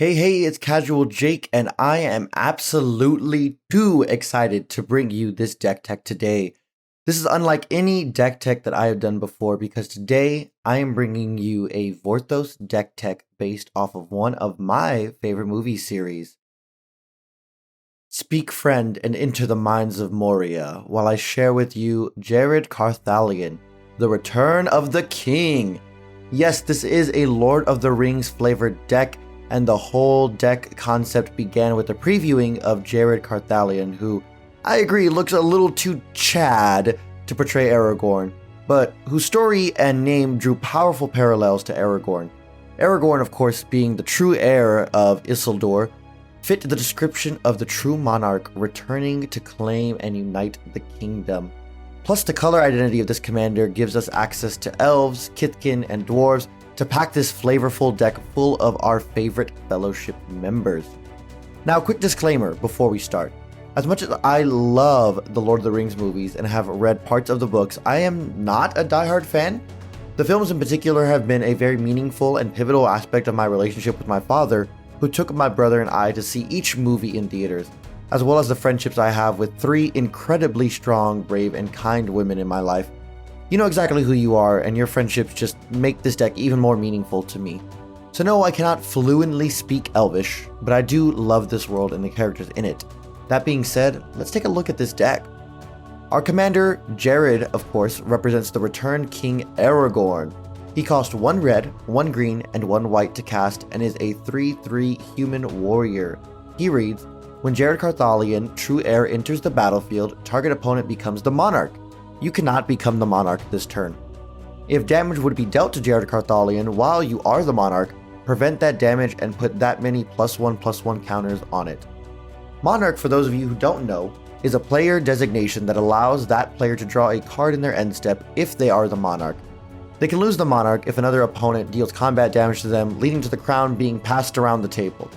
Hey, it's Casual Jake, and I am absolutely too excited to bring you this deck tech today. This is unlike any deck tech that I have done before because today I am bringing you a Vorthos deck tech based off of one of my favorite movie series. Speak, friend, and enter the minds of Moria while I share with you J.R.R. Carthalion, The Return of the King. Yes, this is a Lord of the Rings flavored deck, and the whole deck concept began with a previewing of J.R.R. Carthalion, who, I agree, looks a little too Chad to portray Aragorn, but whose story and name drew powerful parallels to Aragorn. Aragorn, of course, being the true heir of Isildur, fit the description of the true monarch returning to claim and unite the kingdom. Plus, the color identity of this commander gives us access to elves, Kithkin, and dwarves to pack this flavorful deck full of our favorite Fellowship members. Now, a quick disclaimer before we start. As much as I love the Lord of the Rings movies and have read parts of the books, I am not a diehard fan. The films in particular have been a very meaningful and pivotal aspect of my relationship with my father, who took my brother and I to see each movie in theaters, as well as the friendships I have with three incredibly strong, brave, and kind women in my life. You know exactly who you are, and your friendships just make this deck even more meaningful to me. So no, I cannot fluently speak Elvish, but I do love this world and the characters in it. That being said, let's take a look at this deck. Our commander, J.R.R., of course, represents the returned King Aragorn. He costs 1 red, 1 green, and 1 white to cast, and is a 3/3 human warrior. He reads, when J.R.R. Carthalion, true heir, enters the battlefield, target opponent becomes the monarch. You cannot become the monarch this turn. If damage would be dealt to J.R.R. Carthalion while you are the monarch, prevent that damage and put that many +1/+1 counters on it. Monarch, for those of you who don't know, is a player designation that allows that player to draw a card in their end step if they are the monarch. They can lose the monarch if another opponent deals combat damage to them, leading to the crown being passed around the table.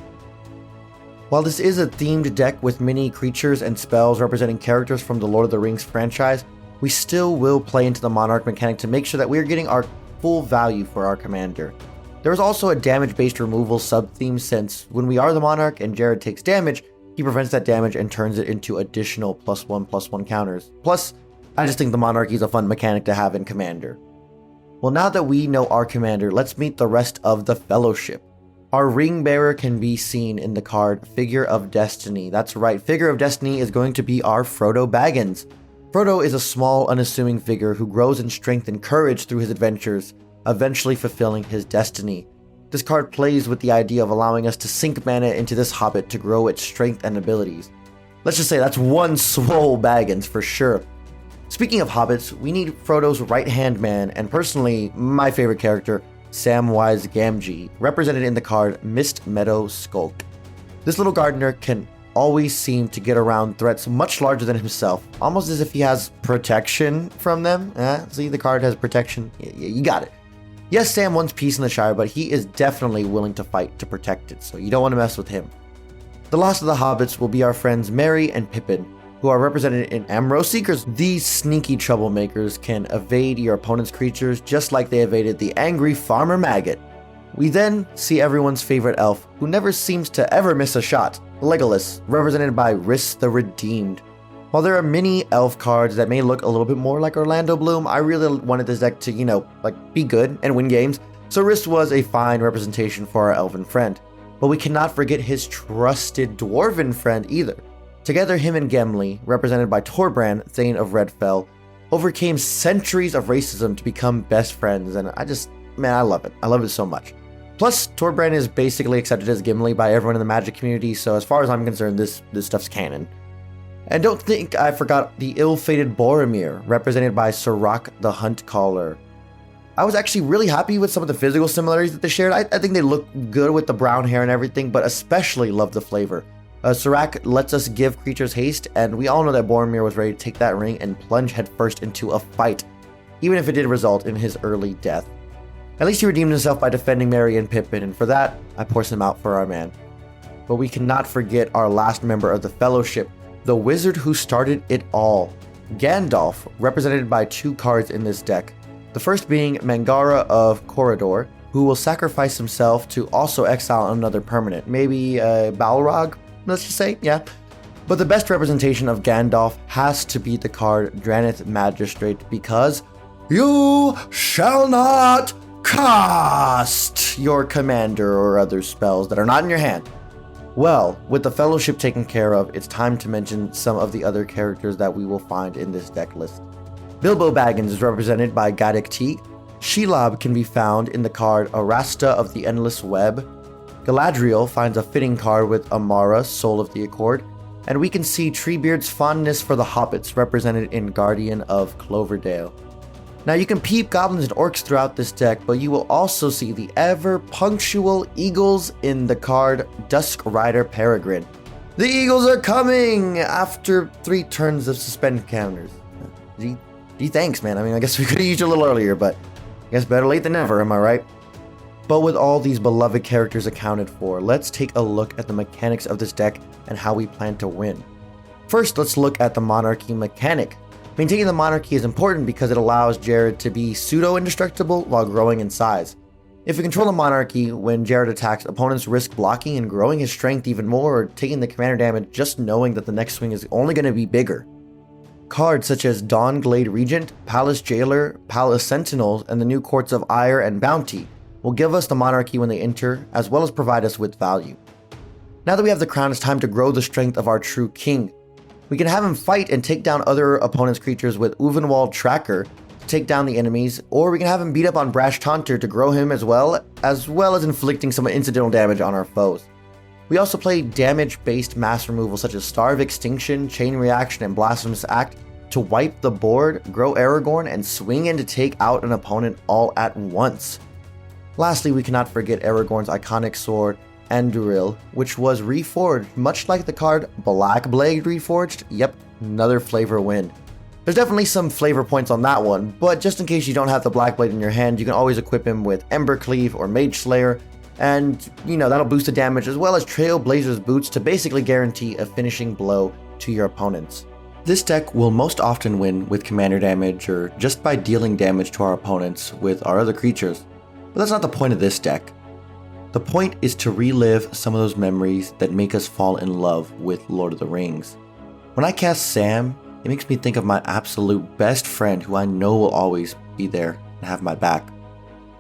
While this is a themed deck with many creatures and spells representing characters from the Lord of the Rings franchise, we still will play into the monarch mechanic to make sure that we are getting our full value for our commander. There is also a damage-based removal sub-theme, since when we are the monarch and J.R.R. takes damage, he prevents that damage and turns it into additional +1/+1 counters. Plus, I just think the monarchy is a fun mechanic to have in Commander. Well, now that we know our commander, let's meet the rest of the Fellowship. Our ring bearer can be seen in the card Figure of Destiny. That's right, Figure of Destiny is going to be our Frodo Baggins. Frodo is a small, unassuming figure who grows in strength and courage through his adventures, eventually fulfilling his destiny. This card plays with the idea of allowing us to sink mana into this hobbit to grow its strength and abilities. Let's just say that's one swole Baggins for sure. Speaking of hobbits, we need Frodo's right-hand man, and personally, my favorite character, Samwise Gamgee, represented in the card Mist Meadow Skulk. This little gardener can always seem to get around threats much larger than himself, almost as if he has protection from them. See, the card has protection. You got it. Yes, Sam wants peace in the Shire, but he is definitely willing to fight to protect it, so you don't want to mess with him. The last of the hobbits will be our friends Merry and Pippin, who are represented in Amro Seekers. These sneaky troublemakers can evade your opponent's creatures just like they evaded the angry Farmer Maggot. We then see everyone's favorite elf, who never seems to ever miss a shot, Legolas, represented by Riss the Redeemed. While there are many elf cards that may look a little bit more like Orlando Bloom, I really wanted this deck to, be good and win games, so Riss was a fine representation for our elven friend. But we cannot forget his trusted dwarven friend either. Together, him and Gimli, represented by Torbrand, Thane of Redfell, overcame centuries of racism to become best friends, and I love it. I love it so much. Plus, Torbrand is basically accepted as Gimli by everyone in the Magic community, so as far as I'm concerned, this stuff's canon. And don't think I forgot the ill-fated Boromir, represented by Sirach the Huntcaller. I was actually really happy with some of the physical similarities that they shared. I think they look good with the brown hair and everything, but especially love the flavor. Sirach lets us give creatures haste, and we all know that Boromir was ready to take that ring and plunge headfirst into a fight, even if it did result in his early death. At least he redeemed himself by defending Merry and Pippin, and for that, I pour some out for our man. But we cannot forget our last member of the Fellowship, the wizard who started it all, Gandalf, represented by 2 cards in this deck. The first being Mangara of Corridor. who will sacrifice himself to also exile another permanent. Maybe Balrog, let's just say, yeah. But the best representation of Gandalf has to be the card Dranith Magistrate, because you shall not cast your commander or other spells that are not in your hand. Well, with the Fellowship taken care of, it's time to mention some of the other characters that we will find in this deck list. Bilbo Baggins is represented by Gaddock Teeg. Shelob can be found in the card Arasta of the Endless Web. Galadriel finds a fitting card with Amara, Soul of the Accord. And we can see Treebeard's fondness for the hobbits represented in Guardian of Cloverdale. Now you can peep goblins and orcs throughout this deck, but you will also see the ever punctual eagles in the card Dusk Rider Peregrine. The eagles are coming after 3 turns of suspend counters. Gee, thanks, man. I mean, I guess we could have used you a little earlier, but I guess better late than never, am I right? But with all these beloved characters accounted for, let's take a look at the mechanics of this deck and how we plan to win. First, let's look at the Monarchy mechanic. Maintaining the Monarchy is important because it allows Jared to be pseudo-indestructible while growing in size. If we control the Monarchy, when Jared attacks, opponents risk blocking and growing his strength even more, or taking the commander damage just knowing that the next swing is only going to be bigger. Cards such as Dawnglade Regent, Palace Jailer, Palace Sentinels, and the new Courts of Ire and Bounty will give us the Monarchy when they enter, as well as provide us with value. Now that we have the crown, it's time to grow the strength of our true king. We can have him fight and take down other opponents' creatures with Uvenwald Tracker to take down the enemies, or we can have him beat up on Brash Taunter to grow him as well as inflicting some incidental damage on our foes. We also play damage-based mass removal such as Star of Extinction, Chain Reaction, and Blasphemous Act to wipe the board, grow Aragorn, and swing in to take out an opponent all at once. Lastly, we cannot forget Aragorn's iconic sword, Anduril, which was reforged, much like the card Black Blade Reforged. Yep, another flavor win. There's definitely some flavor points on that one, but just in case you don't have the Black Blade in your hand, you can always equip him with Ember Cleave or Mage Slayer, and that'll boost the damage, as well as Trailblazer's Boots to basically guarantee a finishing blow to your opponents. This deck will most often win with commander damage or just by dealing damage to our opponents with our other creatures. But that's not the point of this deck. The point is to relive some of those memories that make us fall in love with Lord of the Rings. When I cast Sam, it makes me think of my absolute best friend who I know will always be there and have my back.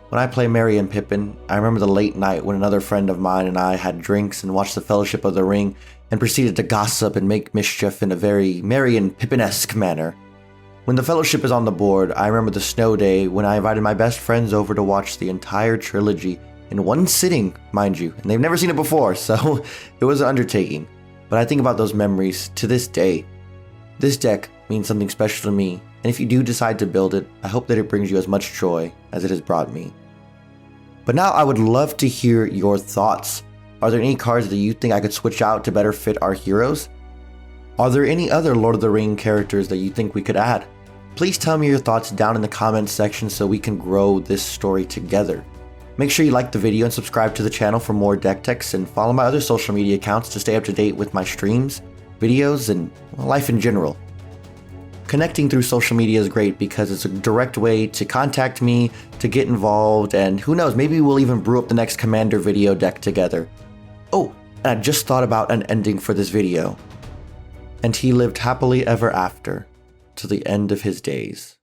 When I play Merry and Pippin, I remember the late night when another friend of mine and I had drinks and watched the Fellowship of the Ring and proceeded to gossip and make mischief in a very Merry and Pippin-esque manner. When the Fellowship is on the board, I remember the snow day when I invited my best friends over to watch the entire trilogy in one sitting, mind you, and they've never seen it before, so it was an undertaking. But I think about those memories to this day. This deck means something special to me, and if you do decide to build it, I hope that it brings you as much joy as it has brought me. But now I would love to hear your thoughts. Are there any cards that you think I could switch out to better fit our heroes? Are there any other Lord of the Rings characters that you think we could add? Please tell me your thoughts down in the comments section so we can grow this story together. Make sure you like the video and subscribe to the channel for more deck techs, and follow my other social media accounts to stay up to date with my streams, videos, and life in general. Connecting through social media is great because it's a direct way to contact me, to get involved, and who knows, maybe we'll even brew up the next Commander video deck together. Oh, and I just thought about an ending for this video. And he lived happily ever after, to the end of his days.